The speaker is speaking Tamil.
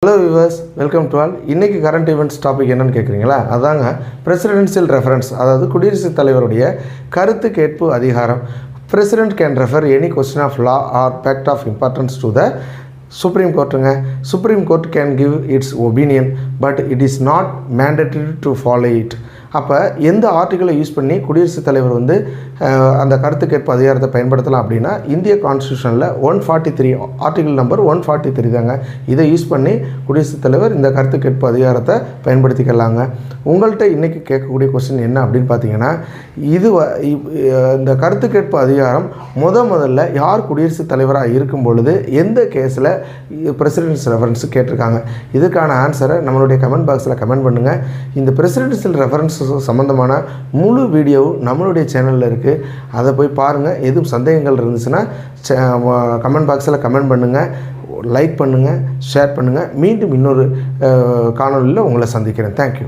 Hello viewers, welcome to all. இன்றைக்கி கரண்ட் ஈவெண்ட்ஸ் டாபிக் என்னென்னு கேட்குறீங்களா? அதாங்க பிரசிடென்ஷியல் ரெஃபரன்ஸ், அதாவது குடியரசுத் தலைவருடைய கருத்து கேட்பு அதிகாரம். President can refer any question of law or fact of importance to the Supreme கோர்ட்டுங்க. Supreme Court can give its opinion, but it is not mandatory to follow it. அப்போ எந்த ஆர்டிக்கலை யூஸ் பண்ணி குடியரசுத் தலைவர் அந்த கருத்து கேட்பு அதிகாரத்தை பயன்படுத்தலாம் அப்படின்னா, இந்திய கான்ஸ்டியூஷனில் 143 ஆர்டிக்கல் நம்பர் 143 தாங்க. இதை யூஸ் பண்ணி குடியரசுத் தலைவர் இந்த கருத்து கேட்பு அதிகாரத்தை பயன்படுத்திக்கலாங்க. உங்கள்கிட்ட இன்றைக்கி கேட்கக்கூடிய கொஸ்டின் என்ன அப்படின்னு பார்த்தீங்கன்னா, இந்த கருத்து கேட்பு அதிகாரம் முதல்ல யார் குடியரசுத் தலைவராக இருக்கும் பொழுது எந்த கேஸில் பிரசிடென்ஷியல் ரெஃபரன்ஸ் கேட்டிருக்காங்க? இதுக்கான ஆன்சரை நம்மளுடைய கமெண்ட் பாக்ஸில் கமெண்ட் பண்ணுங்கள். இந்த பிரசிடென்ஷியல் ரெஃபரன்ஸ் சம்மந்தமான முழு வீடியோவும் நம்மளுடைய சேனலில் இருக்குது. அதை போய் பாருங்கள். எதுவும் சந்தேகங்கள் இருந்துச்சுன்னா கமெண்ட் பாக்ஸில் கமெண்ட் பண்ணுங்கள், லைக் பண்ணுங்கள், ஷேர் பண்ணுங்கள். மீண்டும் இன்னொரு காணொலியில் உங்களை சந்திக்கிறேன். தேங்க்யூ.